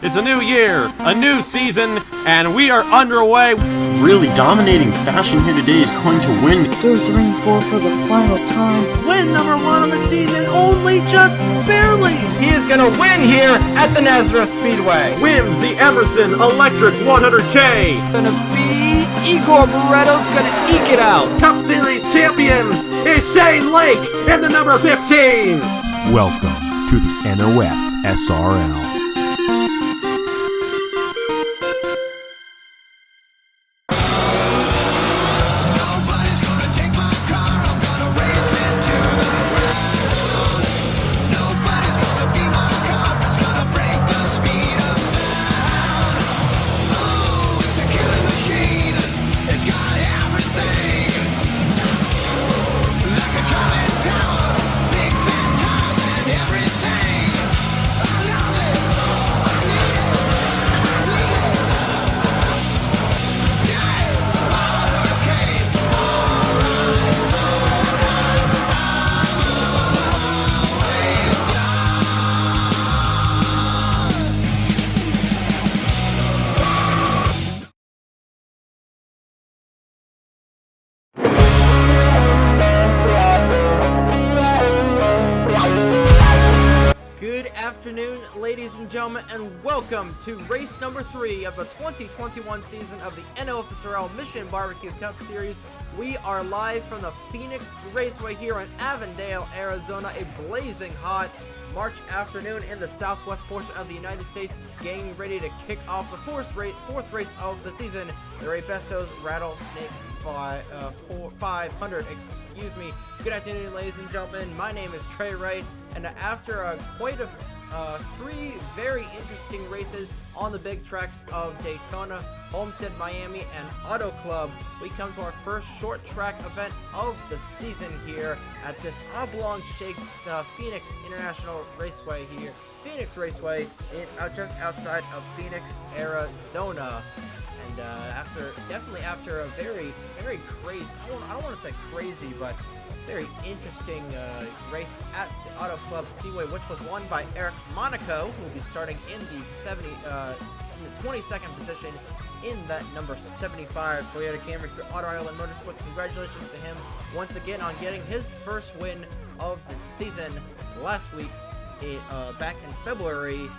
It's a new year, a new season, and we are underway. Really dominating fashion here today is going to win. 2, 3, 4 for the final time. Win number 1 on the season, only just barely. He is going to win here at the Nazareth Speedway. Wins the Emerson Electric 100K. Gonna be Igor Barretto's gonna eke it out. Cup Series champion is Shane Lake in the number 15. Welcome to the NOFSRL. Good afternoon, ladies and gentlemen, and welcome to race number 3 of the 2021 season of the NOFSRL Mission BBQ Cup Series. We are live from the Phoenix Raceway here in Avondale, Arizona, a blazing hot March afternoon in the southwest portion of the United States, getting ready to kick off the fourth race of the season, the Raybestos Rattlesnake 500, excuse me. Good afternoon, ladies and gentlemen. My name is Trey Wright, and after quite a 3 very interesting races on the big tracks of Daytona, Homestead, Miami, and Auto Club, we come to our first short track event of the season here at this oblong-shaped Phoenix International Raceway here. Phoenix Raceway, just outside of Phoenix, Arizona. And after a very, very crazy, I don't want to say crazy, but very interesting race at the Auto Club Speedway, which was won by Eric Monaco, who will be starting in the 22nd position in that number 75 Toyota Camry for Auto Island Motorsports. Congratulations to him once again on getting his first win of the season last week, back in February.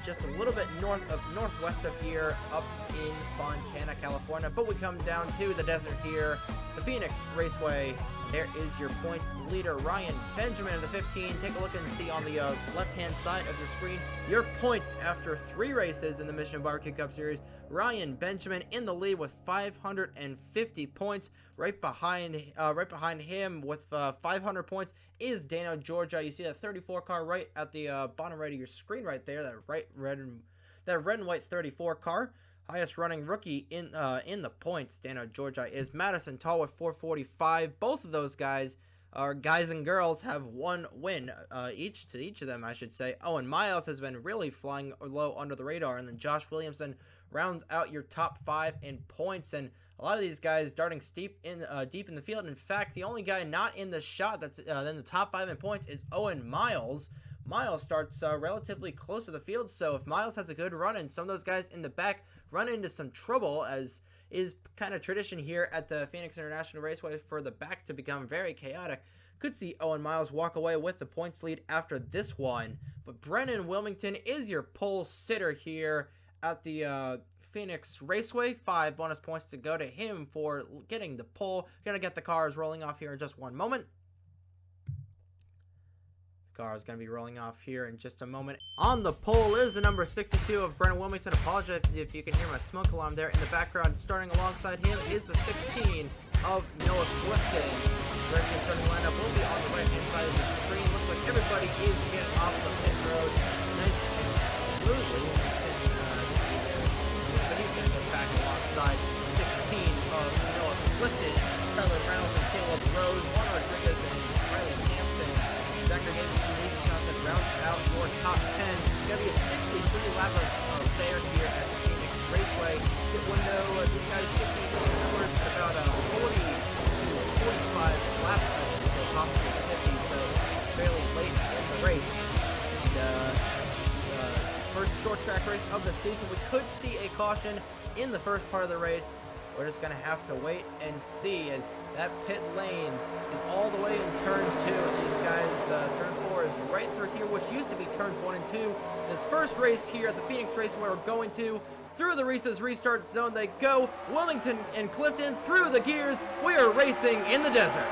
Just a little bit northwest of here, up in Fontana, California. But we come down to the desert here, the Phoenix Raceway. There is your points leader, Ryan Benjamin of the 15. Take a look and see on the left-hand side of your screen your points after 3 races in the Mission BBQ Cup Series. Ryan Benjamin in the lead with 550 points. Right behind him with 500 points is Dano Georgia. You see that 34 car right at the bottom right of your screen right there. That red and white 34 car. Highest running rookie in the points, Dano Georgia, is Madison Tall with 445. Both of those guys, guys and girls, have 1 win each of them, I should say. Owen Miles has been really flying low under the radar, and then Josh Williamson rounds out your top 5 in points. And a lot of these guys starting deep in the field. In fact, the only guy not in the shot that's in the top 5 in points is Owen Miles. Miles starts relatively close to the field, so if Miles has a good run and some of those guys in the back run into some trouble, as is kind of tradition here at the Phoenix International Raceway for the back to become very chaotic, could see Owen Miles walk away with the points lead after this one. But Brennan Wilmington is your pole sitter here at the Phoenix Raceway. 5 bonus points to go to him for getting the pole. Gonna get the cars rolling off here in just one moment. Car is going to be rolling off here in just a moment. On the pole is the number 62 of Brennan Wilmington. Apologize if you can hear my smoke alarm there in the background. Starting alongside him is the 16 of Noah Clifton. The rest of the starting lineup will be on the right-hand side of the screen. Looks like everybody is getting off the pit road nice and smoothly. But he's going to go back alongside 16 of Noah Clifton, Tyler Reynolds and Caleb Rose, Juan Rodriguez and Riley Sampson. Dr. Games rounds out your top 10. Gonna be a 63 lap of fair here at the Phoenix Raceway. Pit window, these guys should be numbers at about 40 to 45 laps, I should say, possibly 50, so fairly late in the race. And first short track race of the season. We could see a caution in the first part of the race. We're just going to have to wait and see, as that pit lane is all the way in turn 2. These guys, turn 4 is right through here, which used to be turns 1 and 2. This first race here at the Phoenix Raceway, we're going to through the Reese's restart zone they go. Wilmington and Clifton through the gears. We are racing in the desert.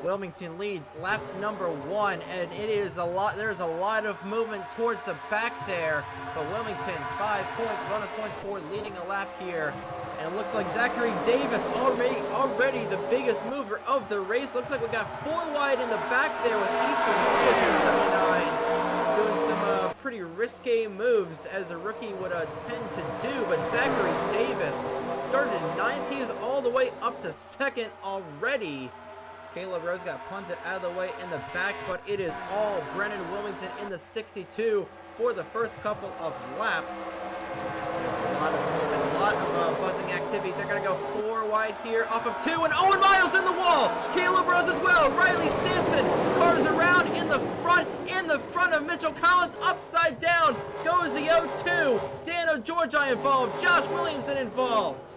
Wilmington leads lap number 1, and it is there's a lot of movement towards the back there, but Wilmington 5 bonus points for leading a lap here. And it looks like Zachary Davis already the biggest mover of the race. Looks like we got 4 wide in the back there with Ethan Lewis in 79 doing some pretty risque moves, as a rookie would tend to do. But Zachary Davis started 9th. He is all the way up to 2nd already. Caleb Rose got punted out of the way in the back, but it is all Brennan Wilmington in the 62 for the first couple of laps. There's a lot of movement, a lot of buzzing activity. They're going to go 4 wide here off of 2, and Owen Miles in the wall. Caleb Rose as well. Riley Sampson cars around in the front of Mitchell Collins. Upside down goes the 0-2. Dano Georgi involved. Josh Williamson involved.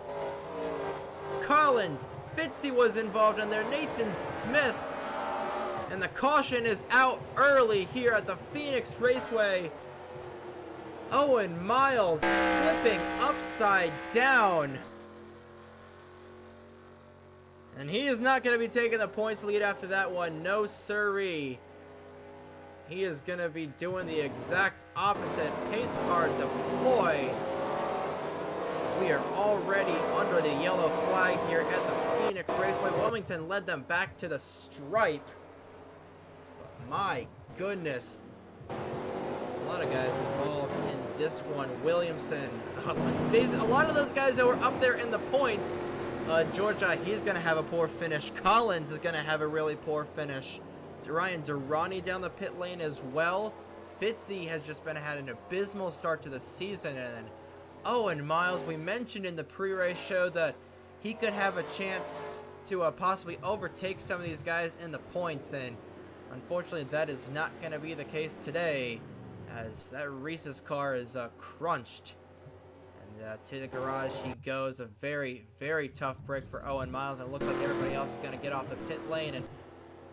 Collins, Fitzy was involved in there, Nathan Smith, and the caution is out early here at the Phoenix Raceway. Owen Miles flipping upside down, and he is not going to be taking the points lead after that one. No siree. He is going to be doing the exact opposite. Pace car deploy. We are already under the yellow flag here at the Phoenix Raceway. Wilmington led them back to the stripe. But my goodness, a lot of guys involved in this one. Williamson, a lot of those guys that were up there in the points. Georgia, he's going to have a poor finish. Collins is going to have a really poor finish. Ryan Durrani down the pit lane as well. Fitzy has just had an abysmal start to the season, and then Owen Miles, we mentioned in the pre-race show that he could have a chance to possibly overtake some of these guys in the points, and unfortunately that is not going to be the case today, as that Reese's car is crunched. And to the garage he goes. A very, very tough break for Owen Miles, and it looks like everybody else is going to get off the pit lane, and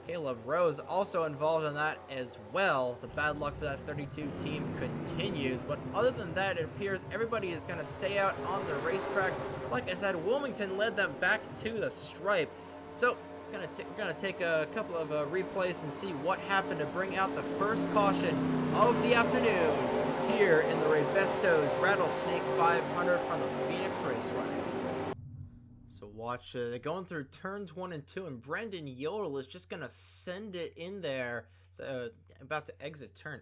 Caleb Rose also involved in that as well. The bad luck for that 32 team continues, but other than that, it appears everybody is going to stay out on the racetrack. Like I said, Wilmington led them back to the stripe. So we're going to take a couple of replays and see what happened to bring out the first caution of the afternoon here in the Raybestos Rattlesnake 500 from the Phoenix Raceway. So watch, they're going through turns 1 and 2, and Brendan Yodel is just going to send it in there. So, about to exit turn.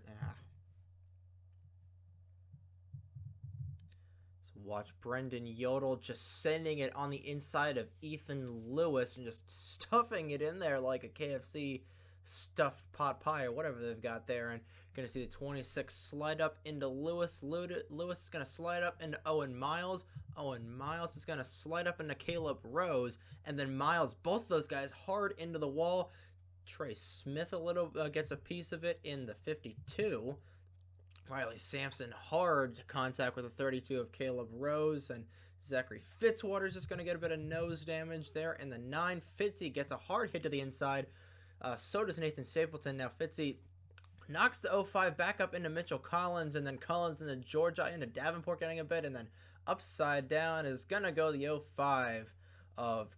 So watch Brendan Yodel just sending it on the inside of Ethan Lewis and just stuffing it in there like a KFC stuffed pot pie or whatever they've got there. And going to see the 26 slide up into Lewis. Lewis is going to slide up into Owen Miles. Owen Miles is going to slide up into Caleb Rose, and then Miles, both those guys hard into the wall. Trey Smith gets a piece of it in the 52. Riley Sampson hard contact with the 32 of Caleb Rose, and Zachary Fitzwater's just going to get a bit of nose damage there. In the 9, Fitzy gets a hard hit to the inside. So does Nathan Stapleton. Now Fitzy knocks the 05 back up into Mitchell Collins, and then Collins into Georgia, into Davenport getting a bit, and then upside down is going to go the 05 of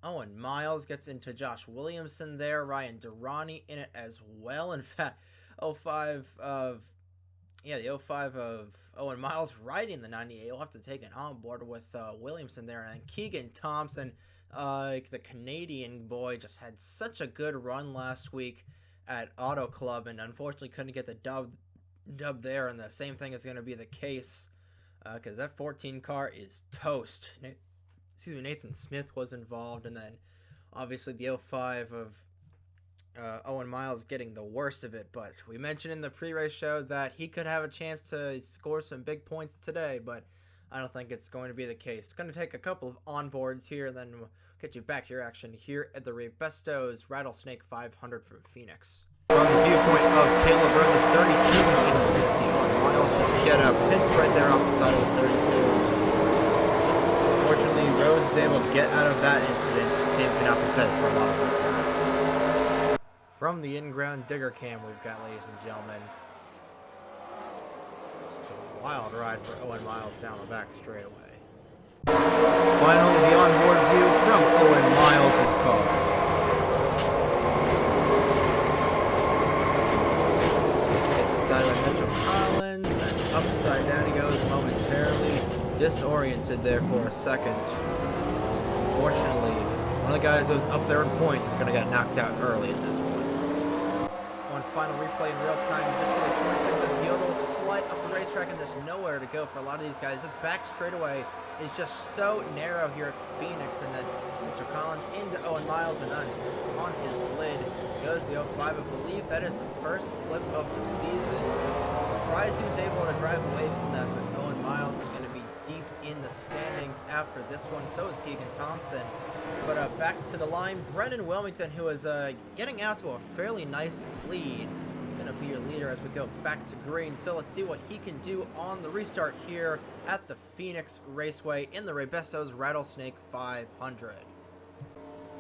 Owen Miles. Gets into Josh Williamson there. Ryan Durrani in it as well. In fact, the 05 of Owen Miles riding the 98. You'll have to take it on board with Williamson there. And Keegan Thompson, the Canadian boy, just had such a good run last week at Auto Club, and unfortunately couldn't get the dub there. And the same thing is going to be the case because that 14 car is toast. Nathan Smith was involved, and then obviously the 05 of Owen Miles getting the worst of it. But we mentioned in the pre-race show that he could have a chance to score some big points today, but I don't think it's going to be the case. It's going to take a couple of onboards here, and then we'll get you back to your action here at the Raybestos Rattlesnake 500 from Phoenix. From the viewpoint of Caleb versus 32 machine, you can see Owen Miles just get a pinch right there off the side of the 32. Fortunately, Rose is able to get out of that incident. Same cannot be said for a lot of other drivers. From the in-ground digger cam we've got, ladies and gentlemen. It's a wild ride for Owen Miles down the back straightaway. Finally, the onboard view from Owen Miles' car. Collins, and upside down he goes, momentarily disoriented there for a second. Unfortunately, one of the guys who was up there in points is going to get knocked out early in this one. One final replay in real time. This is a 26 of Yodel slide up the racetrack, and there's nowhere to go for a lot of these guys. This back straightaway is just so narrow here at Phoenix, and then Mr. Collins into Owen Miles, and on his lid goes the 05. I believe that is the first flip of the season. Surprised he was able to drive away from that, but Owen Miles is going to be deep in the standings after this one. So is Keegan Thompson. But back to the line, Brendan Wilmington, who is getting out to a fairly nice lead. He's going to be your leader as we go back to green. So let's see what he can do on the restart here at the Phoenix Raceway in the Raybestos Rattlesnake 500.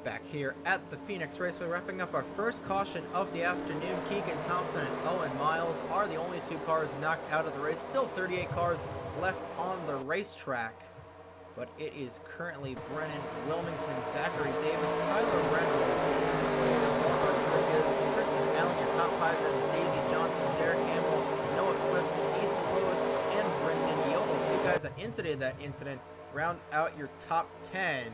Back here at the Phoenix Raceway, wrapping up our first caution of the afternoon. Keegan Thompson and Owen Miles are the only two cars knocked out of the race. Still 38 cars left on the racetrack, but it is currently Brennan Wilmington, Zachary Davis, Tyler Reynolds, Rodriguez, Tristan Allen, your top five, then Daisy Johnson, Derek Hamill, Noah Clifton, Ethan Lewis, and Brendan Yodel. Two guys that instigated that incident round out your top 10.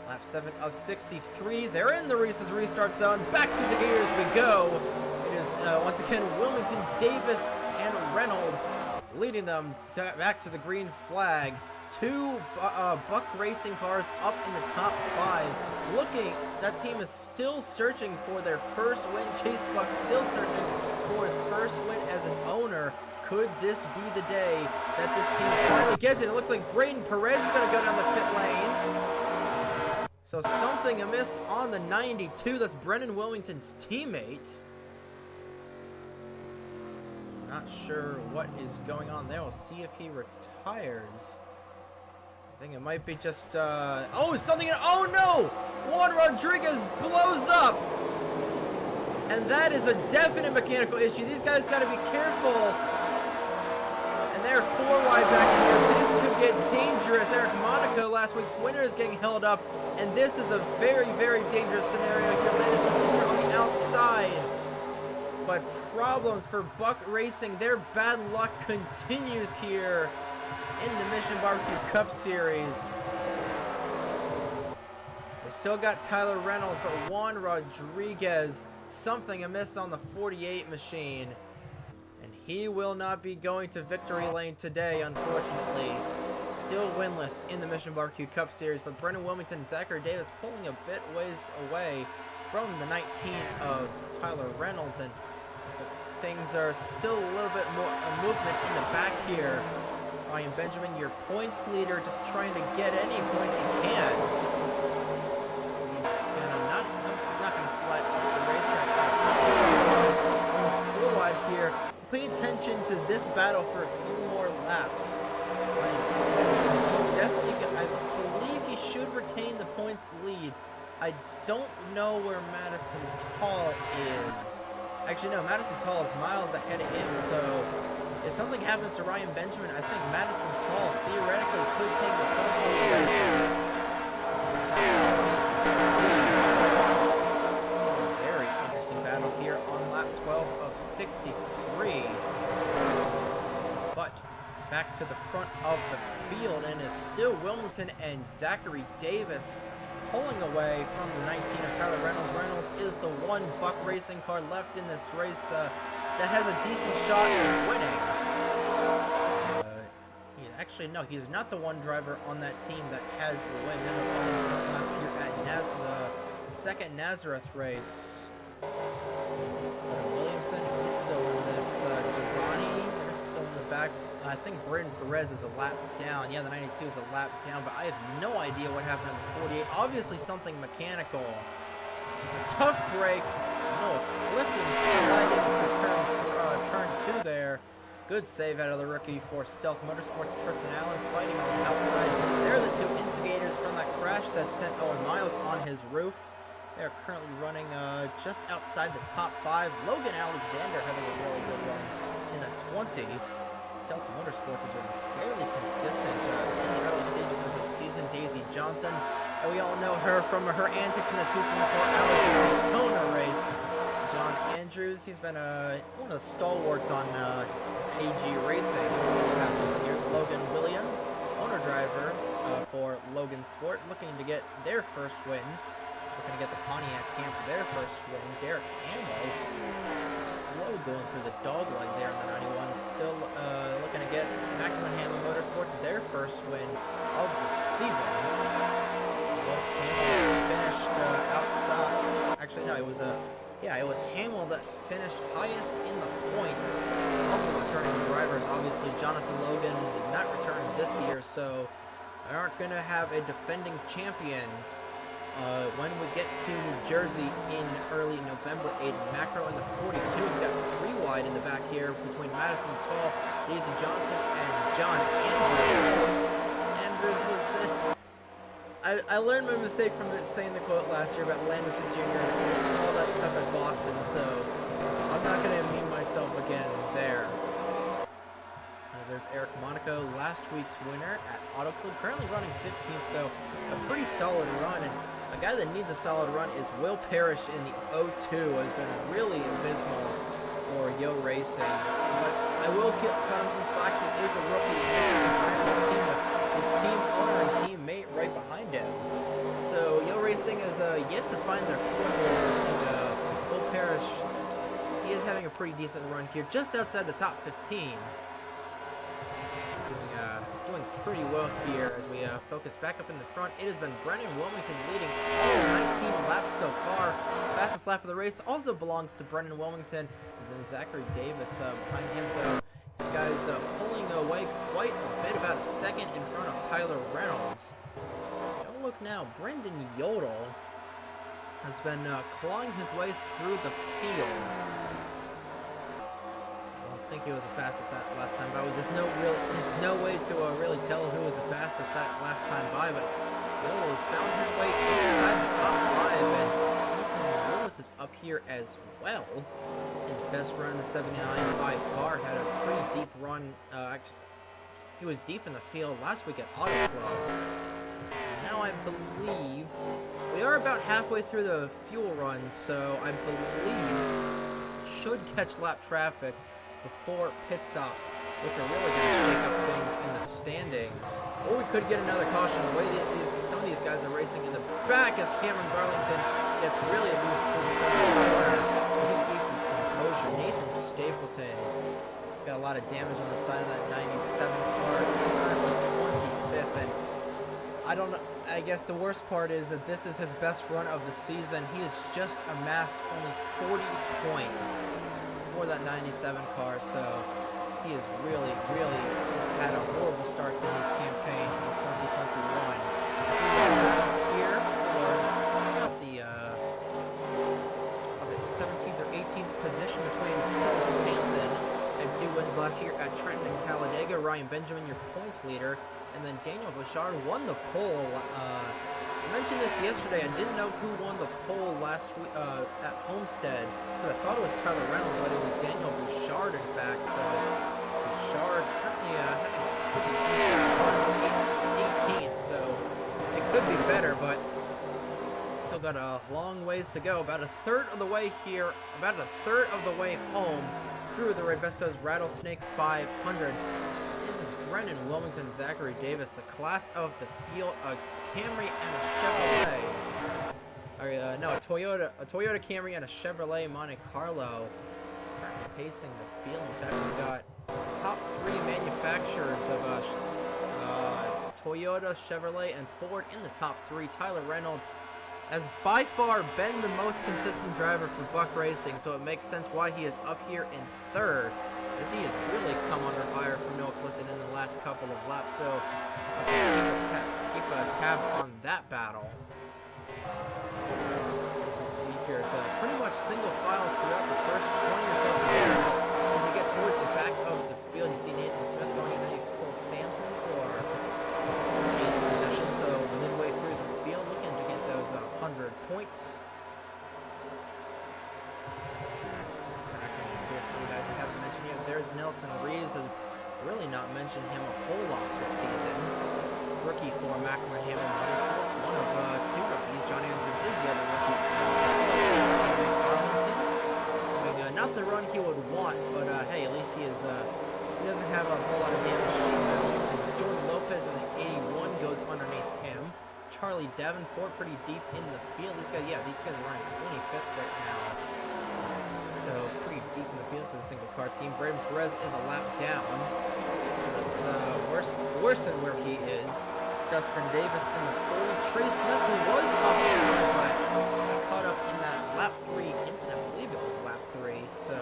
Lap 7 of 63. They're in the Reese's restart zone. Back through the gears we go. It is once again Wilmington, Davis, and Reynolds leading them back to the green flag. Two Buck Racing cars up in the top 5. That team is still searching for their first win. Chase Buck still searching for his first win as an owner. Could this be the day that this team finally gets it? It looks like Braden Perez is going to go down the pit lane. So something amiss on the 92. That's Brendan Wilmington's teammate. Not sure what is going on there. We'll see if he retires. I think it might be just, oh no! Juan Rodriguez blows up! And that is a definite mechanical issue. These guys got to be careful. And they're 4 wide back in here. This could get dangerous. Eric Monaco, last week's winner, is getting held up. And this is a very, very dangerous scenario here. Landis on the outside. But problems for Buck Racing. Their bad luck continues here in the Mission BBQ Cup Series. They still got Tyler Reynolds, but Juan Rodriguez, something amiss on the 48 machine. And he will not be going to victory lane today, unfortunately. Still winless in the Mission BBQ Cup Series, but Brendan Wilmington and Zachary Davis pulling a bit ways away from the 19 of Tyler Reynolds. And so things are still a little bit more movement in the back here. Ryan Benjamin, your points leader, just trying to get any points he can. I'm not going to slide off the racetrack. Almost 4 wide here. Pay attention to this battle for a few more laps. He's definitely good. I believe he should retain the points lead. I don't know where Madison Tall is. Actually, no, Madison Tall is miles ahead of him, so if something happens to Ryan Benjamin, I think Madison Tall theoretically could take the points lead. Very interesting battle here on lap 12 of 63. But back to the front of the field, and is still Wilmington and Zachary Davis pulling away from the 19 of Tyler Reynolds. Reynolds is the one Buck Racing car left in this race that has a decent shot at winning. actually, no, he's not the one driver on that team that has the win. Last year at the second Nazareth race. Williamson, he's still in this. Giovanni, they're still in the back. I think Braden Perez is a lap down. Yeah, the 92 is a lap down, but I have no idea what happened in the 48. Obviously something mechanical. It's a tough break. No, lifting sliding for turn 2 there. Good save out of the rookie for Stealth Motorsports. Tristan Allen fighting on the outside. They're the two instigators from that crash that sent Owen Miles on his roof. They're currently running just outside the top 5. Logan Alexander having a really good run in the 20. Stealth Motorsports has been fairly consistent in the early stages of the season. Daisy Johnson, and we all know her from her antics in the 2.4-hour Daytona race. John Andrews, he's been one of the stalwarts on AG Racing for the past couple years. Logan Williams, owner-driver for Logan Sport, looking to get their first win. Looking to get the Pontiac camp their first win. Derek Hamill, slow going through the dog leg there in the 91. Still looking to get Macklin Hamill Motorsports their first win of the season. Finished outside. Actually, no, it was Hamill that finished highest in the points of the returning drivers. Obviously, Jonathan Logan did not return this year, so they aren't going to have a defending champion when we get to New Jersey in early November. Aiden Macro in the 42. We've got 3 wide in the back here between Madison Tall, Daisy Johnson, and John Andrews. Andrews was the... I learned my mistake from saying the quote last year about Landis Jr. and all that stuff at Boston, so I'm not going to mean myself again there. There's Eric Monaco, last week's winner at Auto Club, currently running 15th, so a pretty solid run. And a guy that needs a solid run is Will Parrish in the 02, has been really abysmal for Yo Racing. But I will cut him some slack. He is a rookie. His team owner and teammate right behind him. So Yo Racing is yet to find their foothold. And Will Parrish, he is having a pretty decent run here, just outside the top 15. Doing pretty well here as we focus back up in the front. It has been Brennan Wilmington leading all 19 laps so far. Fastest lap of the race also belongs to Brennan Wilmington, and then Zachary Davis behind him. So this guy's pulling away quite a bit, about a second in front of Tyler Reynolds. Don't look now, Brendan Yodel has been clawing his way through the field. I think he was the fastest that last time by. There's no way to really tell who was the fastest that last time by, but Yodel has found his way inside the top 5, and Ethan Lewis is up here as well. His best run in the 79 by far, had a pretty deep run. Actually, he was deep in the field last week at Auto Club. Now I believe we are about halfway through the fuel run, so I believe should catch lap traffic before pit stops, which are really going to shake up things in the standings. Or we could get another caution. The way some of these guys are racing in the back as Cameron Garlington gets really loose for the corner. He keeps his composure. Nathan Stapleton has got a lot of damage on the side of that 97 car, currently 25th, and I don't know. I guess the worst part is that this is his best run of the season. He has just amassed only 40 points for that 97 car, so he has really had a horrible start to his campaign in 2021. Here for the 17th or 18th position between Paul Sampson and 2 wins last year at Trenton and Talladega. Ryan Benjamin, your points leader, and then Daniel Bouchard won the pole. I mentioned this yesterday. I didn't know who won the pole last week at Homestead, because I thought it was Tyler Reynolds, but it was Daniel Bouchard, in fact. So Bouchard currently having 18th, so it could be better, but still got a long ways to go. About a third of the way here, about a third of the way home through the Raybestos Rattlesnake 500. Brennan Wilmington, Zachary Davis, the class of the field, a Camry and a Chevrolet. No, a Toyota Camry and a Chevrolet Monte Carlo. Currently pacing the field. In fact, we've got the top 3 manufacturers of Toyota, Chevrolet, and Ford in the top 3. Tyler Reynolds has by far been the most consistent driver for Buck Racing, so it makes sense why he is up here in 3rd, as he has really come under fire from Noah Clifton in the last couple of laps. So keep a tab on that battle. Let's see here, it's pretty much single file throughout the first 20 or so here. As you get towards the back of the field, you see Nathan Smith going underneath Cole Sampson for 8th position, so midway through the field, looking to get those 100 points. There's Nelson Reeves, has really not mentioned him a whole lot this season. Rookie for Macklin Hammond Motorsports, one of 2 rookies. Johnny Andrews is the other rookie. Not the run he would want, but hey, at least he is he doesn't have a whole lot of damage. Jordan Lopez in the 81 goes underneath him. Charlie Davenport pretty deep in the field. These guys are running 25th right now. So pretty deep in the field for the single car team. Braden Perez is a lap down. So that's worse than where he is. Justin Davis in the 40. Trey Smith, who was up there, but caught up in that lap 3 incident. I believe it was lap 3. So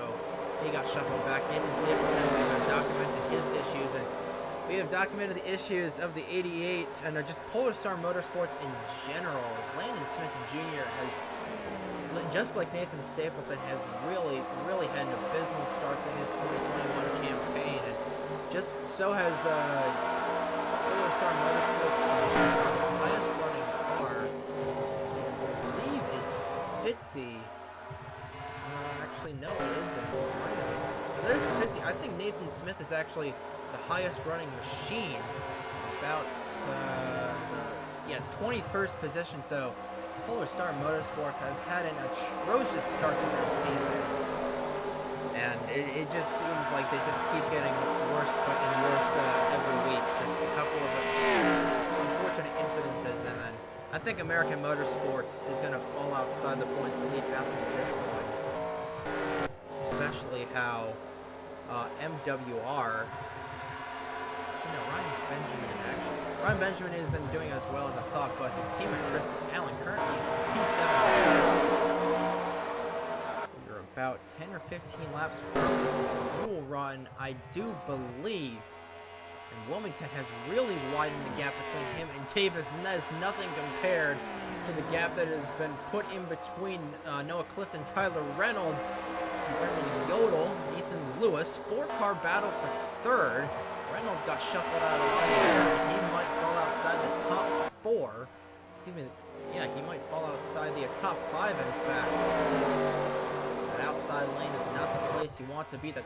he got shuffled back. Nathan Stapleton, we have documented his issues, and we have documented the issues of the 88 and just Polar Star Motorsports in general. Landon Smith Jr. has, just like Nathan Stapleton, has really had an abysmal start to his 2021 campaign, and just so has Polar Star Motorsports. The highest running car, I believe, is Fitzy. Actually, no, it isn't. So there's Fitzy. I think Nathan Smith is actually the highest running machine, about 21st position. So Polar Star Motorsports has had an atrocious start to their season, and it just seems like they just keep getting worse and worse every week. Just a couple of unfortunate incidences, and then I think American Motorsports is going to fall outside the points lead after this one, especially how MWR. Ryan Benjamin isn't doing as well as I thought, but his teammate Chris Allen currently P7. We're about 10 or 15 laps from the fuel run, I do believe. And Wilmington has really widened the gap between him and Davis, and that is nothing compared to the gap that has been put in between Noah Clifton, Tyler Reynolds, Brendan Yodel, Ethan Lewis. 4-car battle for 3rd. Reynolds got shuffled out of the way. He might fall outside the top 4. Excuse me. Yeah, he might fall outside the top 5, in fact. That outside lane is not the place you want to be. The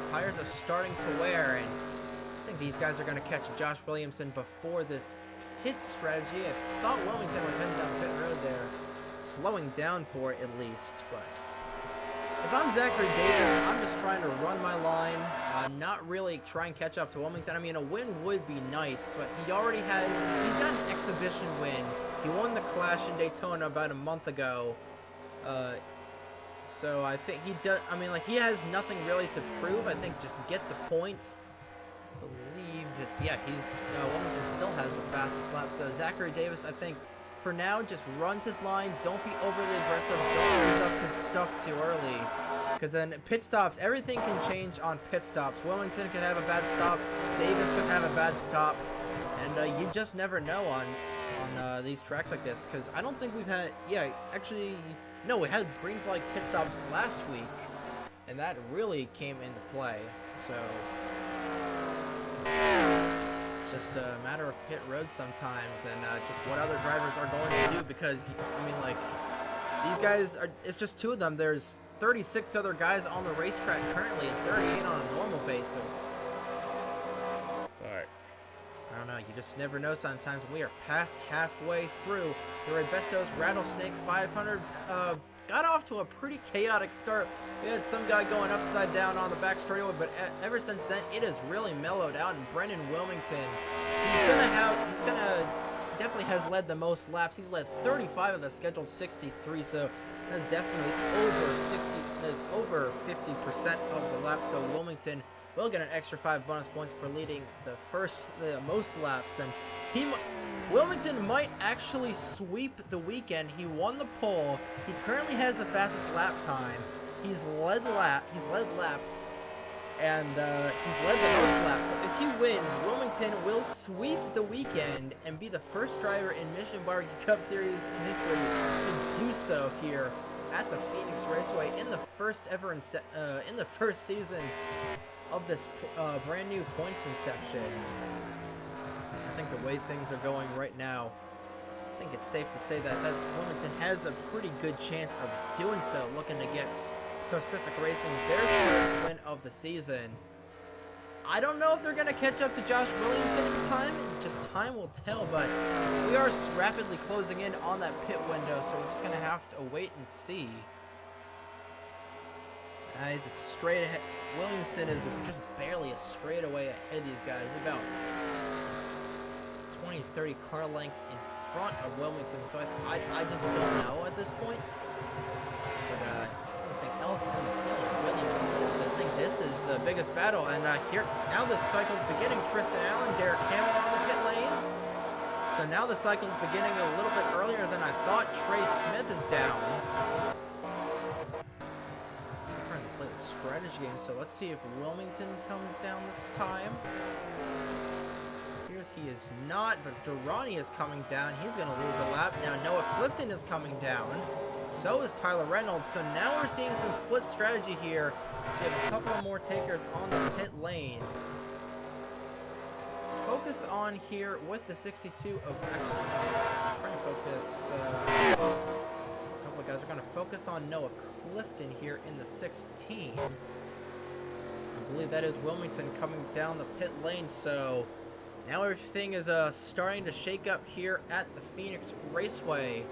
tires are starting to wear, and I think these guys are going to catch Josh Williamson before this pit strategy. I thought Wilmington was heading down pit road there, slowing down for it at least, but if I'm Zachary Davis, I'm just trying to run my line, not really try and catch up to Wilmington. I mean, a win would be nice, but he's got an exhibition win. He won the Clash in Daytona about a month ago, so I think he does. I mean, like, he has nothing really to prove. I think just get the points. I believe this. Yeah, Wilmington still has the fastest lap. So Zachary Davis, I think, for now, just runs his line. Don't be overly aggressive. Don't use up his stuff too early, because then pit stops, everything can change on pit stops. Wilmington could have a bad stop. Davis could have a bad stop, and you just never know on these tracks like this. Because I don't think we've had. Yeah, actually, no, we had green flag pit stops last week, and that really came into play. So just a matter of pit road sometimes, and just what other drivers are going to do, because, I mean, like, these guys are, it's just 2 of them. There's 36 other guys on the racetrack currently, and 38 on a normal basis. But I don't know, you just never know sometimes. We are past halfway through the Raybestos Rattlesnake 500. Got off to a pretty chaotic start. We had some guy going upside down on the back straightaway, but ever since then, it has really mellowed out. And Brendan Wilmington, definitely has led the most laps. He's led 35 of the scheduled 63, so that's definitely over 50% of the laps. So Wilmington will get an extra 5 bonus points for leading the most laps, and Wilmington might actually sweep the weekend. He won the pole. He currently has the fastest lap time. He's led laps, and he's led the most laps. So if he wins, Wilmington will sweep the weekend and be the first driver in Mission BBQ Cup Series history to do so here at the Phoenix Raceway in the first season of this brand new points inception. I think the way things are going right now, I think it's safe to say that Wilmington has a pretty good chance of doing so, looking to get Pacific Racing their first win of the season. I don't know if they're going to catch up to Josh Williamson in time. Just time will tell, but we are rapidly closing in on that pit window, so we're just going to have to wait and see. He's a straight ahead. Williamson is just barely a straightaway ahead of these guys, about 20-30 car lengths in front of Wilmington, so I just don't know at this point. But anything else in the field is really important. I think this is the biggest battle, and here now the cycle's beginning. Tristan Allen, Derek Campbell on the pit lane. So now the cycle's beginning a little bit earlier than I thought. Trey Smith is down. I'm trying to play the strategy game, so let's see if Wilmington comes down this time. He is not, but Durrani is coming down. He's going to lose a lap. Now Noah Clifton is coming down. So is Tyler Reynolds. So now we're seeing some split strategy here. We have a couple of more takers on the pit lane. Focus on here with the 62 of actually trying to focus. A couple of guys are going to focus on Noah Clifton here in the 16. I believe that is Wilmington coming down the pit lane. So now everything is starting to shake up here at the Phoenix Raceway.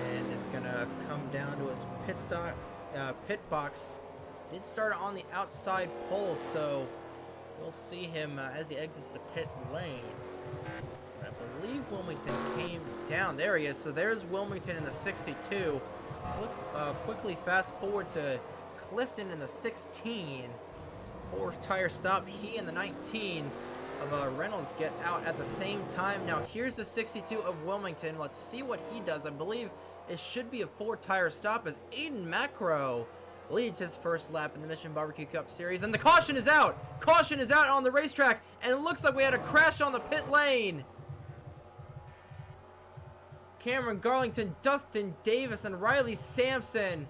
And it's going to come down to his pit box. Did start on the outside pole, so we'll see him as he exits the pit lane. But I believe Wilmington came down. There he is. So there's Wilmington in the 62. Quickly fast forward to Clifton in the 16. 4-tire stop. He and the 19 of Reynolds get out at the same time. Now here's the 62 of Wilmington. Let's see what he does. I believe it should be a 4-tire stop as Aiden Macro leads his first lap in the Mission BBQ Cup Series. And the caution is out! Caution is out on the racetrack, and it looks like we had a crash on the pit lane! Cameron Garlington, Dustin Davis, and Riley Sampson.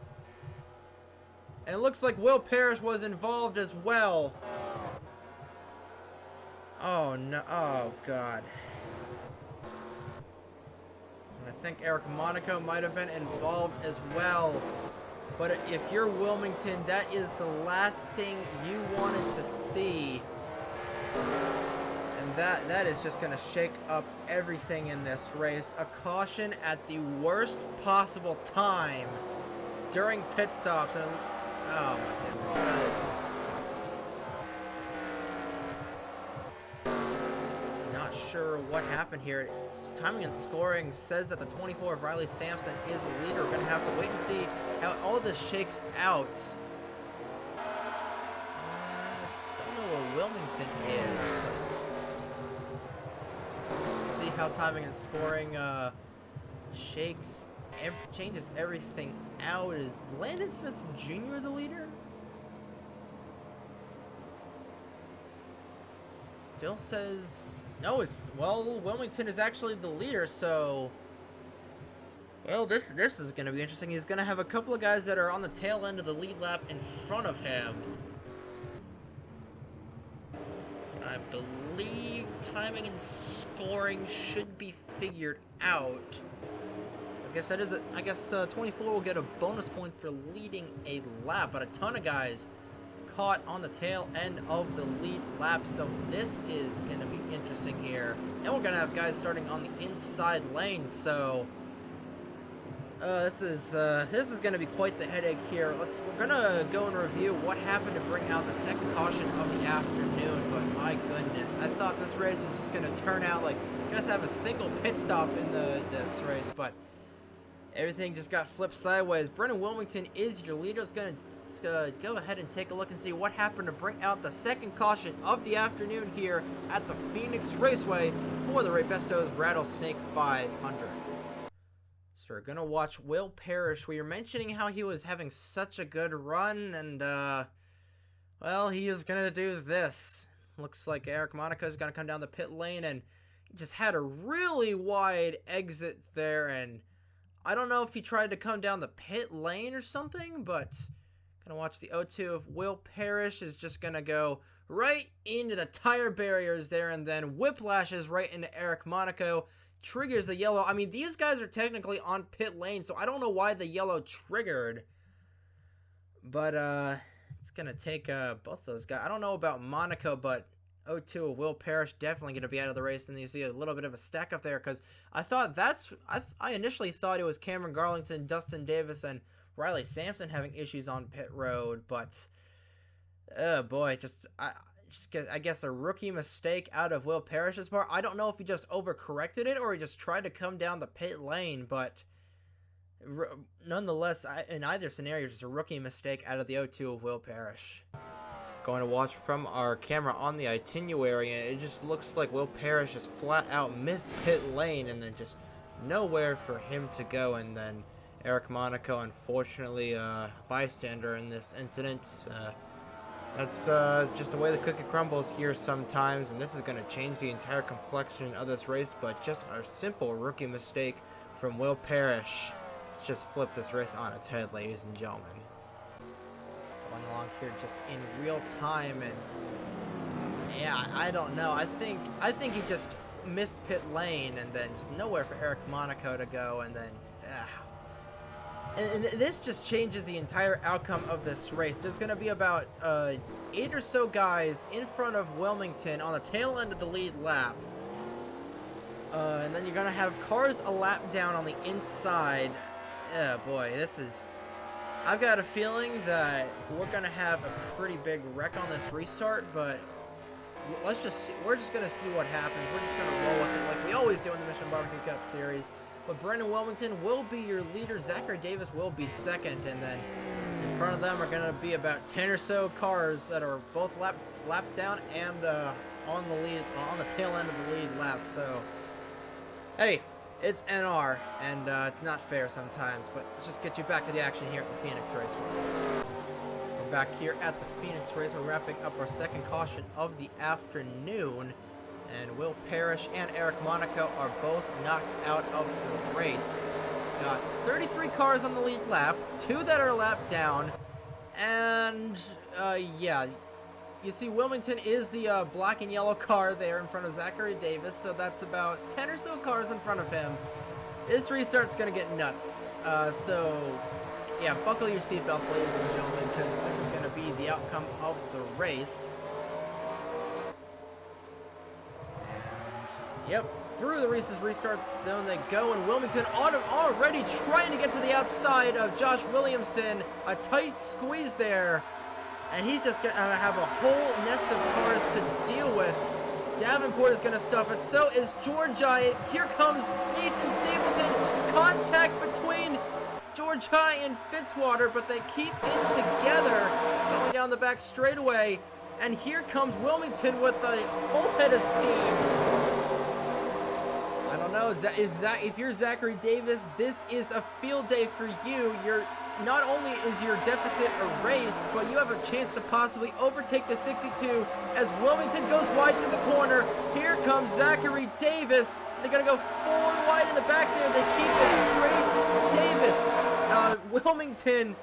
And it looks like Will Parrish was involved as well. Oh no, oh god. And I think Eric Monaco might have been involved as well. But if you're Wilmington, that is the last thing you wanted to see. And that is just going to shake up everything in this race. A caution at the worst possible time during pit stops. And oh my goodness, not sure what happened here. Timing and scoring says that the 24 of Riley Sampson is the leader. We're going to have to wait and see how all this shakes out. I don't know where Wilmington is. Let's see how timing and scoring changes everything out. Is Landon Smith Jr. the leader? Still says no. Wilmington is actually the leader. So, well, this is going to be interesting. He's going to have a couple of guys that are on the tail end of the lead lap in front of him. I believe timing and scoring should be figured out. I guess that is it. I guess 24 will get a bonus point for leading a lap, but a ton of guys caught on the tail end of the lead lap, so this is going to be interesting here. And we're going to have guys starting on the inside lane, so this is going to be quite the headache here. We're going to go and review what happened to bring out the second caution of the afternoon, but my goodness, I thought this race was just going to turn out like you guys have a single pit stop in this race, but Everything just got flipped sideways. Brennan Wilmington is your leader. Let's go ahead and take a look and see what happened to bring out the second caution of the afternoon here at the Phoenix Raceway for the Raybestos Rattlesnake 500. So we're going to watch Will Parrish. We were mentioning how he was having such a good run, and, well, he is going to do this. Looks like Eric Monaco is going to come down the pit lane, and he just had a really wide exit there, and I don't know if he tried to come down the pit lane or something, but gonna watch the 0-2 of Will Parrish is just gonna go right into the tire barriers there, and then whiplashes right into Eric Monaco, triggers the yellow. I mean, these guys are technically on pit lane, so I don't know why the yellow triggered, but it's gonna take both those guys. I don't know about Monaco, but 0-2 of Will Parrish definitely going to be out of the race, and you see a little bit of a stack up there, because I thought I initially thought it was Cameron Garlington, Dustin Davis, and Riley Sampson having issues on pit road, but oh boy, I guess a rookie mistake out of Will Parrish's part. I don't know if he just overcorrected it or he just tried to come down the pit lane, but nonetheless, in either scenario, just a rookie mistake out of the 0-2 of Will Parrish. Going to watch from our camera on the itinerary, and it just looks like Will Parrish just flat out missed pit lane and then just nowhere for him to go, and then Eric Monaco, unfortunately bystander in this incident. That's just the way the cookie crumbles here sometimes, and this is going to change the entire complexion of this race, but just a simple rookie mistake from Will Parrish. Let's just flip this race on its head, ladies and gentlemen. Going along here just in real time, and yeah, I don't know. I think he just missed pit lane, and then just nowhere for Eric Monaco to go, and then and this just changes the entire outcome of this race. There's going to be about 8 or so guys in front of Wilmington on the tail end of the lead lap, and then you're going to have cars a lap down on the inside. Yeah, boy, this is... I've got a feeling that we're going to have a pretty big wreck on this restart, but let's just see. We're just going to see what happens. We're just going to roll with it like we always do in the Mission BBQ Cup Series. But Brendan Wilmington will be your leader. Zachary Davis will be second, and then in front of them are going to be about 10 or so cars that are both laps down and on the tail end of the lead lap. So, hey, it's NR, and it's not fair sometimes, but let's just get you back to the action here at the Phoenix Raceway. We're back here at the Phoenix Raceway, wrapping up our second caution of the afternoon, and Will Parrish and Eric Monaco are both knocked out of the race. Got 33 cars on the lead lap, 2 that are lapped down, and yeah, you see Wilmington is the black and yellow car there in front of Zachary Davis, so that's about 10 or so cars in front of him. This restart's going to get nuts, so yeah, buckle your seatbelts, ladies and gentlemen, because this is going to be the outcome of the race. Yep, through the Reese's restart zone they go, and Wilmington already trying to get to the outside of Josh Williamson. A tight squeeze there, and he's just going to have a whole nest of cars to deal with. Davenport is going to stop it, so is George Hyatt. Here comes Nathan Stapleton. Contact between George Hyatt and Fitzwater, but they keep it together going down the back straightaway. And here comes Wilmington with a full head of steam. I don't know, if you're Zachary Davis, this is a field day for you. Not only is your deficit erased, but you have a chance to possibly overtake the 62 as Wilmington goes wide through the corner. Here comes Zachary Davis. They're going to go 4 wide in the back there. They keep it straight. Davis, Wilmington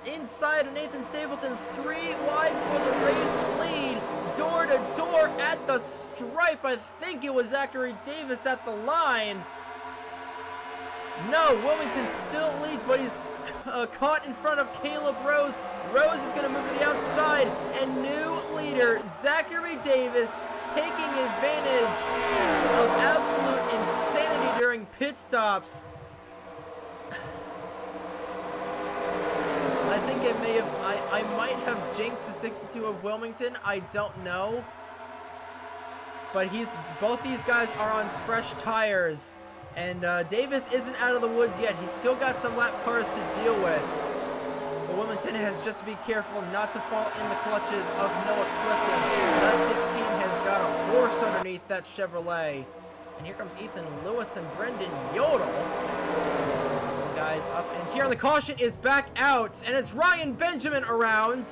inside of Nathan Stapleton, 3 wide for the race lead. Door to door at the stripe. I think it was Zachary Davis at the line. No, Wilmington still leads, but he's caught in front of Caleb Rose. Rose is going to move to the outside, and new leader Zachary Davis taking advantage of absolute insanity during pit stops. I think it may have, I might have jinxed the 62 of Wilmington. I don't know. But both these guys are on fresh tires. And Davis isn't out of the woods yet. He's still got some lap cars to deal with. But Wilmington has just to be careful not to fall in the clutches of Noah Clifton. That 16 has got a horse underneath that Chevrolet. And here comes Ethan Lewis and Brendan Yodel. Guys up, and here the caution is back out, and it's Ryan Benjamin around.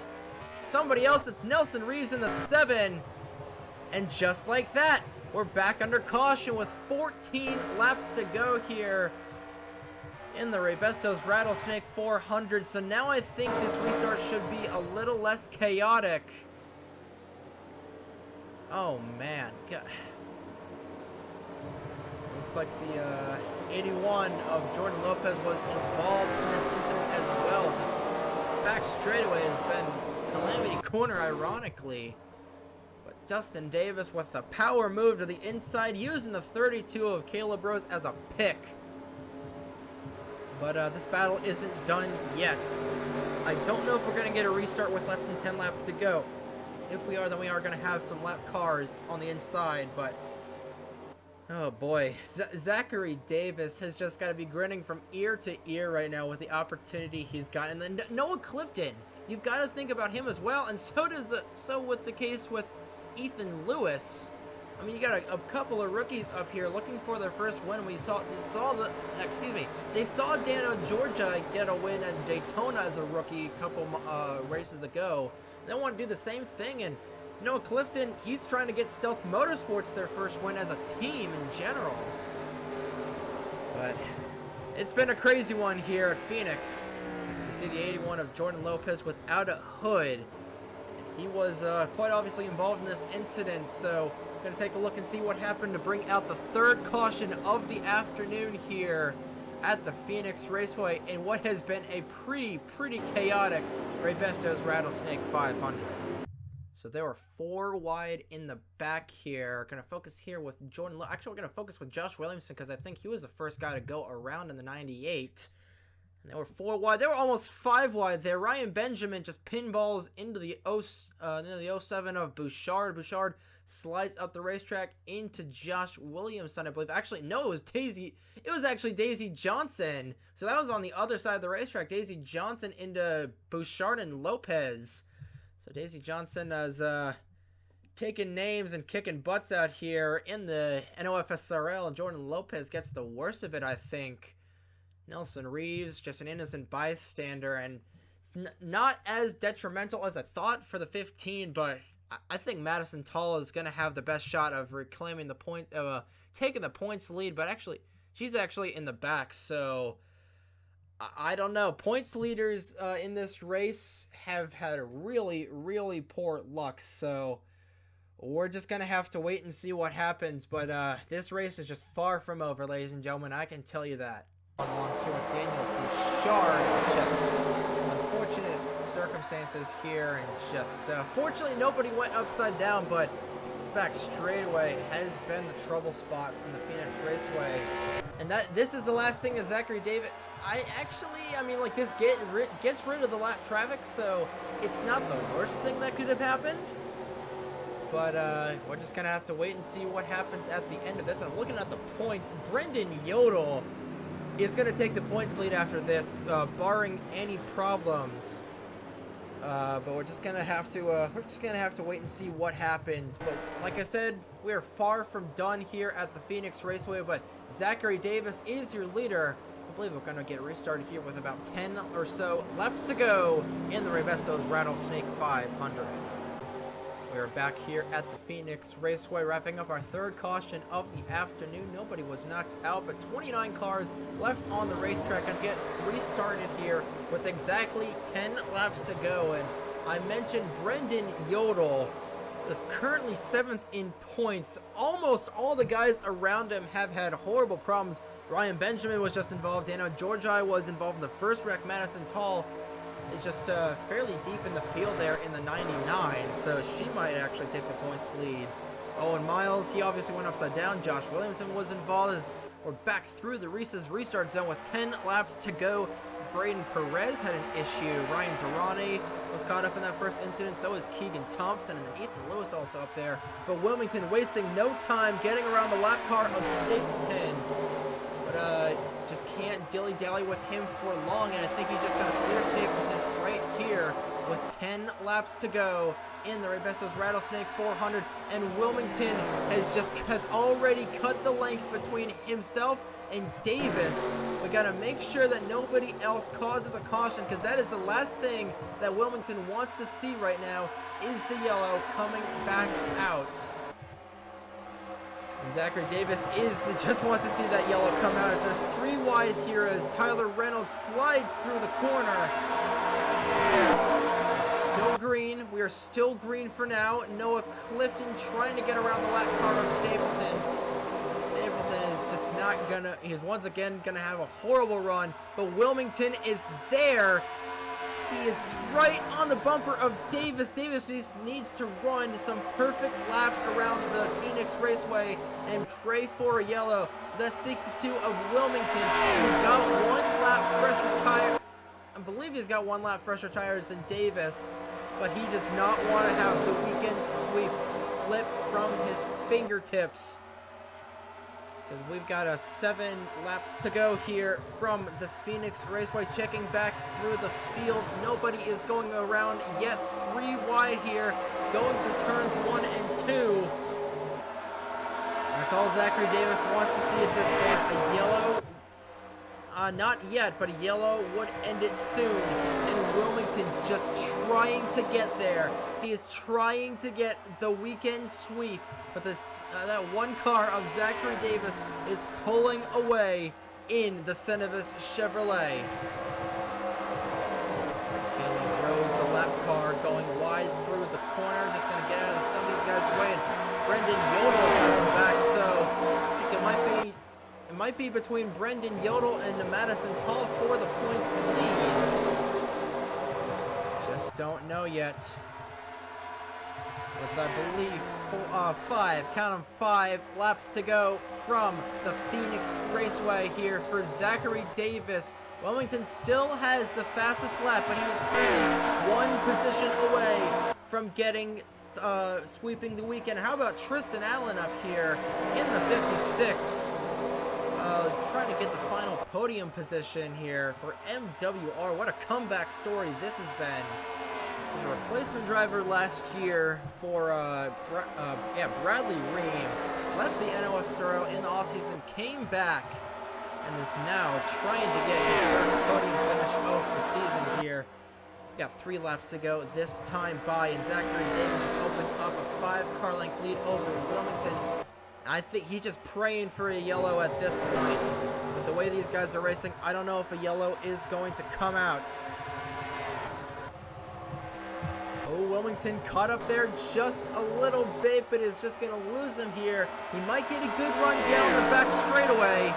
Somebody else, it's Nelson Reeves in the 7. And just like that, we're back under caution with 14 laps to go here in the Raybestos Rattlesnake 400. So now I think this restart should be a little less chaotic. Oh man. God. Looks like the 81 of Jordan Lopez was involved in this incident as well. Just back straightaway has been Calamity Corner, ironically. But Dustin Davis with the power move to the inside, using the 32 of Caleb Rose as a pick. But this battle isn't done yet. I don't know if we're going to get a restart with less than 10 laps to go. If we are, then we are going to have some lap cars on the inside, but oh boy, Zachary Davis has just got to be grinning from ear to ear right now with the opportunity he's gotten. And then Noah Clifton, you've got to think about him as well, and so with the case with Ethan Lewis. I mean, you got a couple of rookies up here looking for their first win. They saw Dano Georgia get a win at Daytona as a rookie a couple races ago. They want to do the same thing, and Noah Clifton, he's trying to get Stealth Motorsports their first win as a team in general. But it's been a crazy one here at Phoenix. You see the 81 of Jordan Lopez without a hood. He was quite obviously involved in this incident, so I'm going to take a look and see what happened to bring out the third caution of the afternoon here at the Phoenix Raceway in what has been a pretty chaotic Raybestos Rattlesnake 500. So there were 4 wide in the back here. Going to focus here with Jordan. Actually, we're going to focus with Josh Williamson because I think he was the first guy to go around in the 98. And there were 4 wide. There were almost 5 wide there. Ryan Benjamin just pinballs into the 07 of Bouchard. Bouchard slides up the racetrack into Josh Williamson, I believe. Actually, no, it was Daisy. It was actually Daisy Johnson. So that was on the other side of the racetrack. Daisy Johnson into Bouchard and Lopez. So Daisy Johnson is taking names and kicking butts out here in the NOFSRL. Jordan Lopez gets the worst of it, I think. Nelson Reeves, just an innocent bystander, and it's not as detrimental as I thought for the 15, but I think Madison Tall is going to have the best shot of reclaiming the point, taking the points lead, but actually, she's actually in the back, so I don't know. Points leaders in this race have had really poor luck, so we're just going to have to wait and see what happens, but this race is just far from over, ladies and gentlemen, I can tell you that. Along here with Daniel Bouchard, just unfortunate circumstances here, and just fortunately nobody went upside down, but this back straightaway has been the trouble spot from the Phoenix Raceway, and this is the last thing that Zachary Davis. I mean, like, this gets rid of the lap traffic, so it's not the worst thing that could have happened. But we're just gonna have to wait and see what happens at the end of this. I'm looking at the points. Brendan Yodel is going to take the points lead after this, barring any problems. But we're just going to have to wait and see what happens. But like I said, we are far from done here at the Phoenix Raceway, but Zachary Davis is your leader. I believe we're going to get restarted here with about 10 or so laps to go in the Raybestos Rattlesnake 500. We're back here at the Phoenix Raceway, wrapping up our third caution of the afternoon. Nobody was knocked out, but 29 cars left on the racetrack and get restarted here with exactly 10 laps to go. And I mentioned Brendan Yodel is currently 7th in points. Almost all the guys around him have had horrible problems. Ryan Benjamin was just involved. Dano Georgi was involved in the first wreck. Madison Tall is just fairly deep in the field there in the 99, so she might actually take the points lead. Owen Miles, he obviously went upside down. Josh Williamson was involved as we're back through the Reese's restart zone with 10 laps to go. Braden Perez had an issue. Ryan Durrani was caught up in that first incident, so is Keegan Thompson, and then Ethan Lewis also up there. But Wilmington wasting no time getting around the lap car of Stapleton. just can't dilly-dally with him for long, and I think he's just going to clear Stapleton right here with 10 laps to go in the Raybestos Rattlesnake 400, and Wilmington has already cut the length between himself and Davis. We got to make sure that nobody else causes a caution, because that is the last thing that Wilmington wants to see right now, is the yellow coming back out. And Zachary Davis just wants to see that yellow come out. As they're 3 wide here as Tyler Reynolds slides through the corner. Still green. We are still green for now. Noah Clifton trying to get around the lap car of Stapleton. Stapleton is just not gonna, he's once again gonna have a horrible run, but Wilmington is there. He is right on the bumper of Davis. Davis needs to run some perfect laps around the Phoenix Raceway and pray for a yellow. The 62 of Wilmington. He's got 1 lap fresher tire. I believe he's got 1 lap fresher tires than Davis, but he does not want to have the weekend sweep slip from his fingertips. Because we've got 7 laps to go here from the Phoenix Raceway. Checking back through the field. Nobody is going around yet. 3 wide here. Going through turns 1 and 2. That's all Zachary Davis wants to see at this point. A yellow. Not yet, but a yellow would end it soon. And Wilmington just trying to get there. He is trying to get the weekend sweep, but that 1 car of Zachary Davis is pulling away in the Cenevis Chevrolet. Bailey Rose, the lap car, going wide through the corner, just going to get out of some of these guys' way. And Brendan Yodel is coming back, so I think it might be between Brendan Yodel and Madison Tall for the points lead. Just don't know yet. With, I believe, 5 laps to go from the Phoenix Raceway here for Zachary Davis. Wilmington still has the fastest lap, but he was 1 position away from getting, sweeping the weekend. How about Tristan Allen up here in the 56? Trying to get the final podium position here for MWR. What a comeback story this has been. He was a replacement driver last year for Bradley Ream. Left the NOFSRL in the offseason, came back, and is now trying to get his first podium finish of the season here. We got 3 laps to go this time by, and Zachary Davis opened up a 5-car length lead over Wilmington. I think he's just praying for a yellow at this point. With the way these guys are racing, I don't know if a yellow is going to come out. Oh, Wilmington caught up there just a little bit, but is just going to lose him here. He might get a good run down the back straightaway.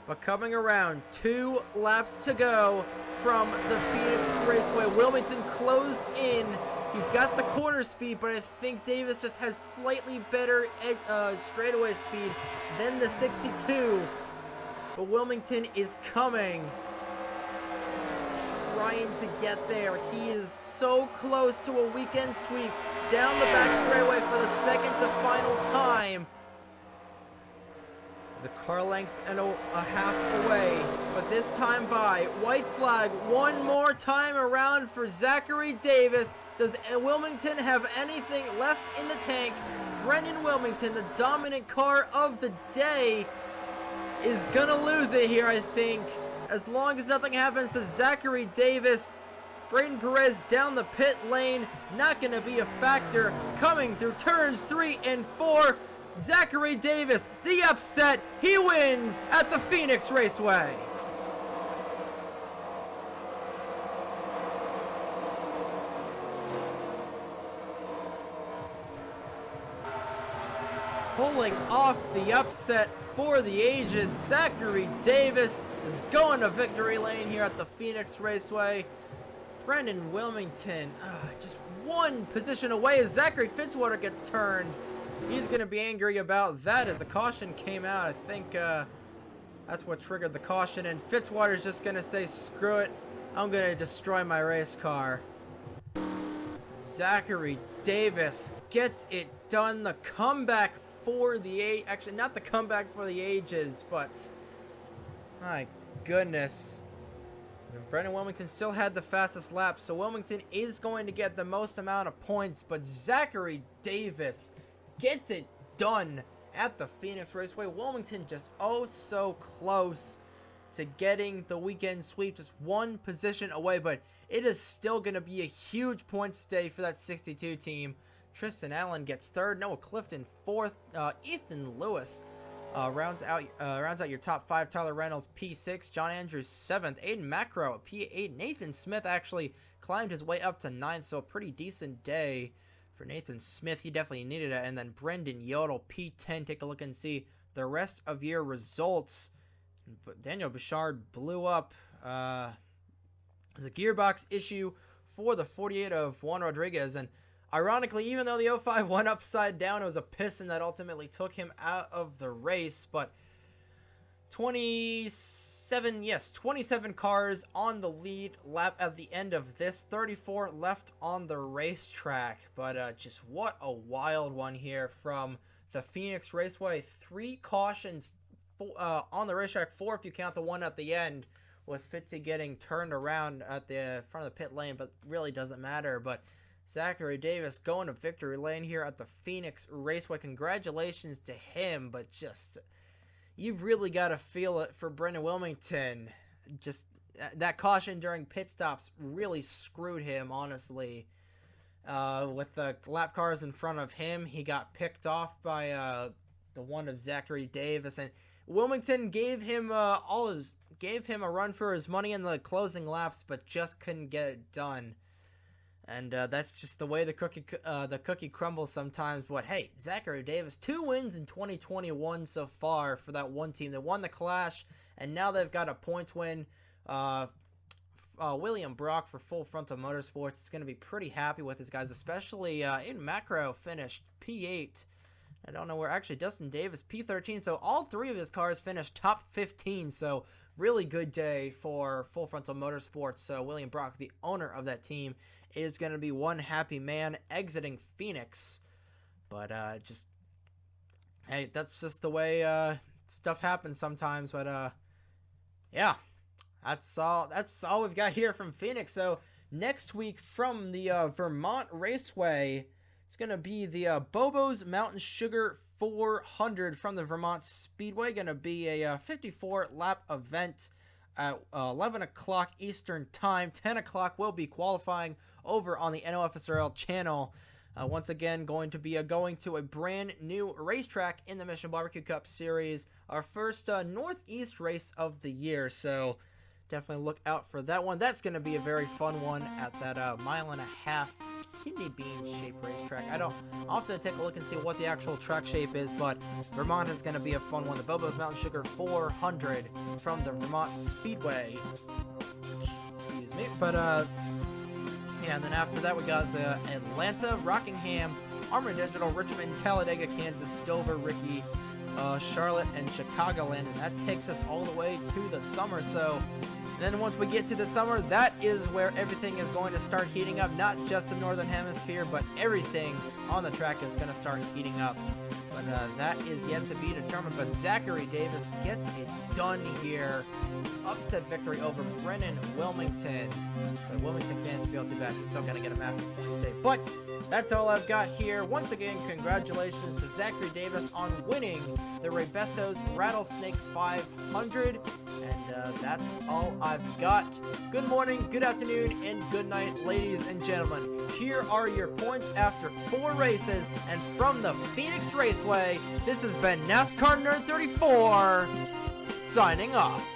But coming around, 2 laps to go from the Phoenix Raceway. Wilmington closed in. He's got the corner speed, but I think Davis just has slightly better straightaway speed than the 62. But Wilmington is coming. Just trying to get there. He is so close to a weekend sweep down the back straightaway for the 2nd to final time. There's a car length and a half away, but this time by. White flag 1 more time around for Zachary Davis. Does Wilmington have anything left in the tank? Brendan Wilmington, the dominant car of the day, is gonna lose it here, I think. As long as nothing happens to Zachary Davis. Braden Perez down the pit lane, not gonna be a factor. Coming through turns 3 and 4. Zachary Davis, the upset, he wins at the Phoenix Raceway. Pulling off the upset for the ages, Zachary Davis is going to victory lane here at the Phoenix Raceway. Brendan Wilmington, just 1 position away as Zachary Fitzwater gets turned. He's going to be angry about that as a caution came out. I think that's what triggered the caution, and Fitzwater's just going to say, screw it, I'm going to destroy my race car. Zachary Davis gets it done. The comeback for the actually not the comeback for the ages, but My goodness. Brendan Wilmington still had the fastest lap, so Wilmington is going to get the most amount of points, but Zachary Davis gets it done at the Phoenix Raceway. Wilmington just oh so close to getting the weekend sweep, just one position away, but it is still going to be a huge points day for that 62 team. Tristan Allen gets third, Noah Clifton fourth, Ethan Lewis rounds out your top five. Tyler Reynolds P6, John Andrews 7th, Aiden Macro P8. Nathan Smith actually climbed his way up to 9th, so a pretty decent day for Nathan Smith. He definitely needed it. And then Brendan Yodel P10. Take a look and see the rest of your results. But Daniel Bouchard blew up. There's a gearbox issue for the 48 of Juan Rodriguez, and ironically, even though the 05 went upside down, it was a piston that ultimately took him out of the race. But 27 cars on the lead lap at the end of this, 34 left on the racetrack. But just what a wild one here from the Phoenix Raceway. 3 cautions on the racetrack, 4 if you count the one at the end, with Fitzy getting turned around at the front of the pit lane, but really doesn't matter. But Zachary Davis going to victory lane here at the Phoenix Raceway. Congratulations to him, but just, you've really got to feel it for Brendan Wilmington. Just that caution during pit stops really screwed him, honestly. With the lap cars in front of him, he got picked off by the one of Zachary Davis, and Wilmington gave him a run for his money in the closing laps, but just couldn't get it done. And that's just the way the cookie crumbles sometimes. But hey, Zachary Davis, 2 wins in 2021 so far for that one team. They won the Clash, and now they've got a points win. William Brock for Full Frontal Motorsports is going to be pretty happy with his guys, especially in Macro finished P8. I don't know where, actually, Dustin Davis, P13. So all 3 of his cars finished top 15. So really good day for Full Frontal Motorsports. So William Brock, the owner of that team, is going to be one happy man exiting Phoenix. But just, hey, that's just the way stuff happens sometimes. But yeah, that's all we've got here from Phoenix. So next week from the Vermont Raceway, it's going to be the Bobo's Mountain Sugar 400 from the Vermont Speedway. Going to be a 54-lap event at 11 o'clock Eastern Time. 10 o'clock will be qualifying over on the NOFSRL channel. Once again, going to be going to a brand new racetrack in the Mission BBQ Cup Series. Our first Northeast race of the year. So definitely look out for that one. That's going to be a very fun one at that 1.5-mile kidney bean shaped racetrack. I'll have to take a look and see what the actual track shape is, but Vermont is going to be a fun one. The Bobo's Mountain Sugar 400 from the Vermont Speedway. Excuse me. But yeah, and then after that we got the Atlanta, Rockingham, Armour Digital, Richmond, Talladega, Kansas, Dover, Ricky, Charlotte, and Chicagoland. And that takes us all the way to the summer. So then once we get to the summer, that is where everything is going to start heating up. Not just the Northern Hemisphere, but everything on the track is going to start heating up. But that is yet to be determined. But Zachary Davis gets it done here. Upset victory over Brennan Wilmington. But Wilmington fans feel too bad. He's still going to get a massive point save. But that's all I've got here. Once again, congratulations to Zachary Davis on winning the Raybestos Rattlesnake 500. And that's all I've got. Good morning, good afternoon, and good night, ladies and gentlemen. Here are your points after 4 races. And from the Phoenix Raceway, this has been NASCAR Nerd 34, signing off.